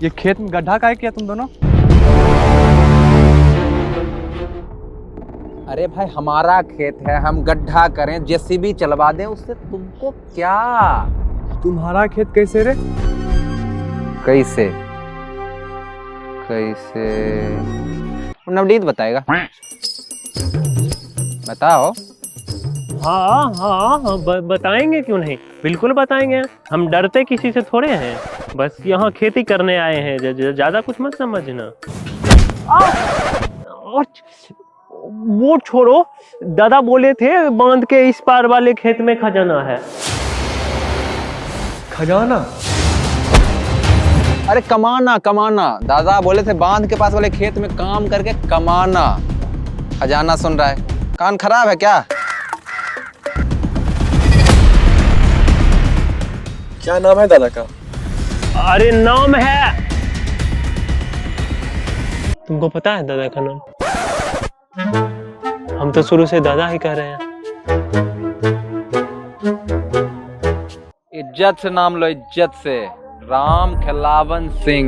ये खेत में गड्ढा काहे किया तुम दोनों? अरे भाई हमारा खेत है, हम गड्ढा करें, जेसीबी चलवा दें, उससे तुमको क्या? तुम्हारा खेत कैसे रे? कैसे कैसे नवनीत बताएगा। बताओ। हाँ हाँ हाँ, बताएंगे क्यों नहीं, बिल्कुल बताएंगे। हम डरते किसी से थोड़े हैं, बस यहाँ खेती करने आए हैं, ज्यादा कुछ मत समझना। वो छोड़ो, दादा बोले थे बांध के इस पार वाले खेत में खजाना है। खजाना? अरे कमाना कमाना, दादा बोले थे बांध के पास वाले खेत में काम करके कमाना। खजाना सुन रहा है, कान खराब है क्या? क्या नाम है दादा का? अरे नाम है, तुमको पता है दादा का नाम? हम तो शुरू से दादा ही कह रहे हैं। इज्जत से नाम लो, इज्जत से। राम खिलावन सिंह।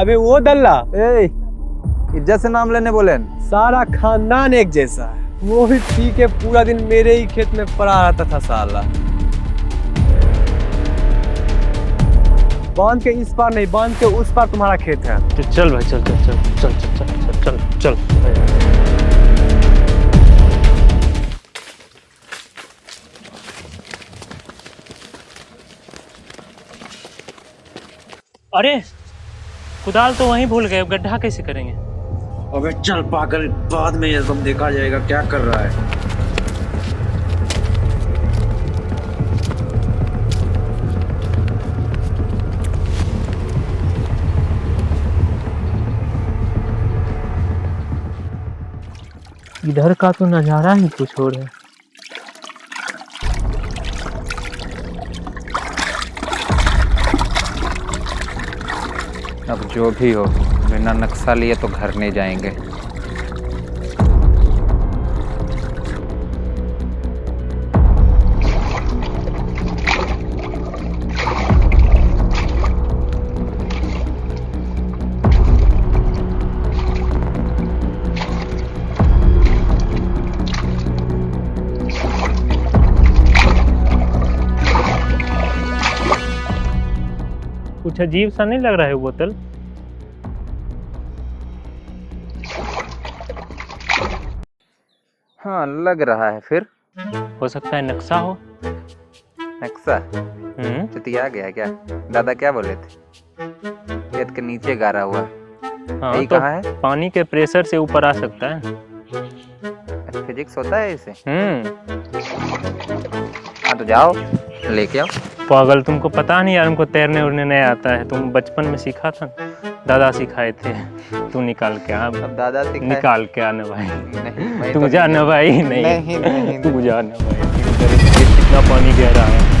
अबे वो दल्ला, इज्जत से नाम लेने बोले। सारा खानदान एक जैसा है। वो भी ठीक है, पूरा दिन मेरे ही खेत में पड़ा रहता था साला। बांध के इस पार नहीं, बांध के उस पार तुम्हारा खेत है। तो चल भाई, चल चल चल चल चल चल चल चल। अरे कुदाल तो वहीं भूल गए, गड्ढा कैसे करेंगे? अबे चल पागल, बाद में ये सब देखा जाएगा क्या कर रहा है। इधर का तो नजारा ही कुछ और है। अब जो भी हो, बिना नक्शा लिए तो घर नहीं जाएंगे। कुछ अजीब सा नहीं लग रहा है वो बोतल? हाँ लग रहा है, फिर हो सकता है नक्शा हो। नक्शा? चुतिया गया क्या? दादा क्या बोले थे? खेत के नीचे गारा हुआ। हाँ यही तो कहाँ है? पानी के प्रेशर से ऊपर आ सकता है। फिजिक्स होता है इसे? हाँ तो जाओ लेके आओ। पागल, तुमको पता नहीं यार, हमको तैरने उड़ने नहीं आता है। तुम बचपन में सीखा था, दादा सिखाए थे। तू निकाल के आ, अब दादा सिखाए? निकाल के आना भाई। नहीं मैं तू तो जा ना भाई। नहीं तू जा ना भाई, कितना पानी गहरा है।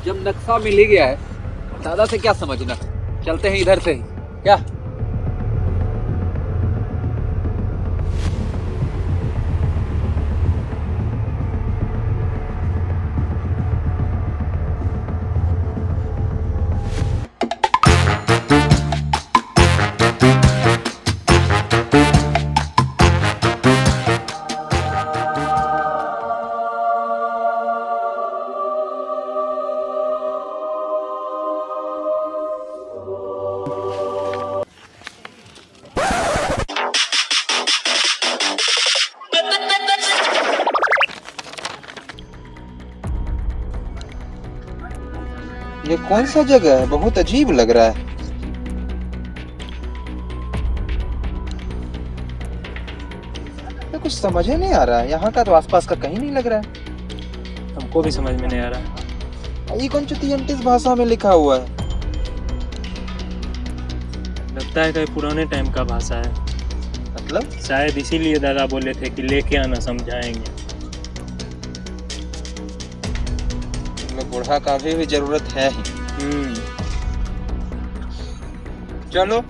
जब नक्शा मिल ही गया है, दादा से क्या समझना। चलते हैं इधर से ही, क्या? ये कौन सा जगह है? बहुत अजीब लग रहा है। ये कुछ समझ ही नहीं आ रहा है। यहाँ का तो आसपास का कहीं नहीं लग रहा है। हमको भी समझ में नहीं आ रहा। ये कौन चुतियंटिस भाषा में लिखा हुआ है? लगता है कि पुराने टाइम का भाषा है। मतलब शायद इसीलिए दादा बोले थे कि लेके आना, समझाएंगे। हमें बूढ़ा का भी जरूरत है ही। चलो।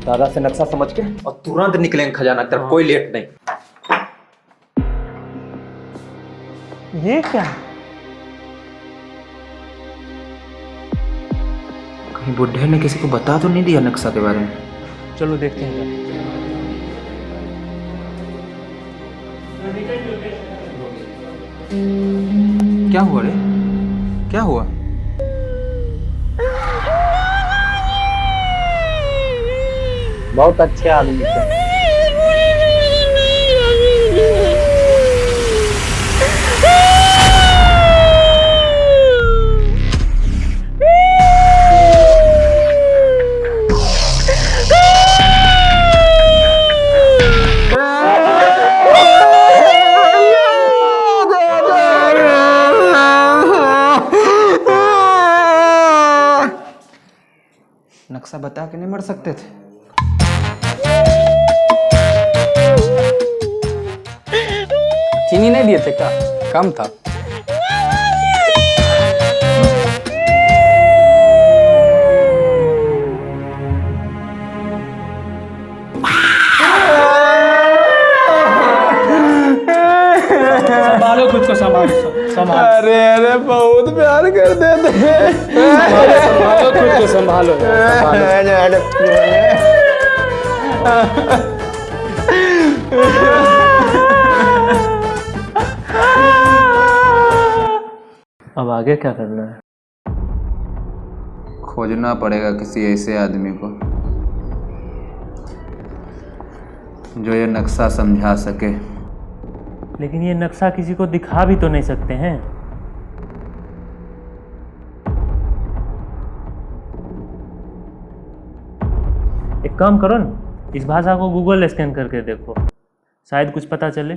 दादा से नक्शा समझ के और तुरंत निकलेंगे खजाना की तरफ। कोई लेट नहीं। ये क्या? कहीं बुढ़े ने किसी को बता तो नहीं दिया नक्शा के बारे में? चलो देखते हैं। क्या हुआ रे? क्या हुआ? बहुत अच्छे आदमी थे। नक्शा बता के नहीं मर सकते थे? चीनी नहीं दिए थे क्या? कम था। संभालो खुद को, संभालो। अरे अरे बहुत प्यार करते थे। संभालो खुद को, संभालो। अब आगे क्या करना है? खोजना पड़ेगा किसी ऐसे आदमी को जो ये नक्शा समझा सके। लेकिन ये नक्शा किसी को दिखा भी तो नहीं सकते हैं। एक काम करो ना, इस भाषा को गूगल स्कैन करके देखो, शायद कुछ पता चले।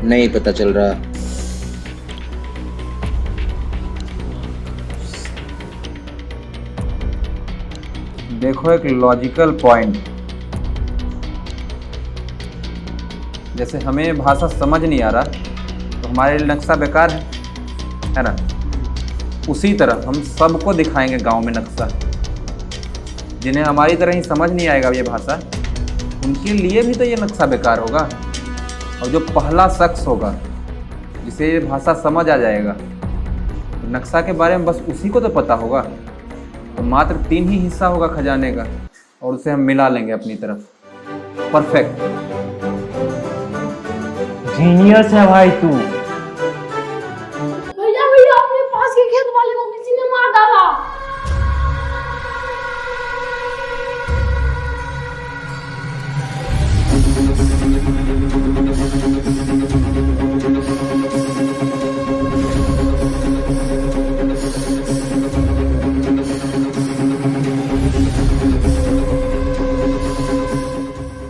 नहीं पता चल रहा। देखो एक लॉजिकल पॉइंट, जैसे हमें भाषा समझ नहीं आ रहा तो हमारे लिए नक्शा बेकार है ना? उसी तरह हम सबको दिखाएंगे गांव में नक्शा। जिन्हें हमारी तरह ही समझ नहीं आएगा ये भाषा, उनके लिए भी तो ये नक्शा बेकार होगा। और जो पहला शख्स होगा जिसे ये भाषा समझ आ जाएगा, तो नक्शा के बारे में बस उसी को तो पता होगा। तो मात्र 3 ही हिस्सा होगा खजाने का और उसे हम मिला लेंगे अपनी तरफ। परफेक्ट। जीनियस है भाई तू। भैया भैया, अपने पास के खेत वाले को किसी ने मार डाला।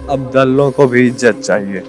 अब दल्लों को भी इज्जत चाहिए।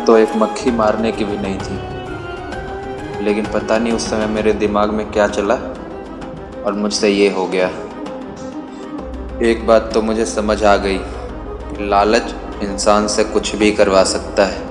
तो एक मक्खी मारने की भी नहीं थी, लेकिन पता नहीं उस समय मेरे दिमाग में क्या चला और मुझसे ये हो गया। एक बात तो मुझे समझ आ गई कि लालच इंसान से कुछ भी करवा सकता है।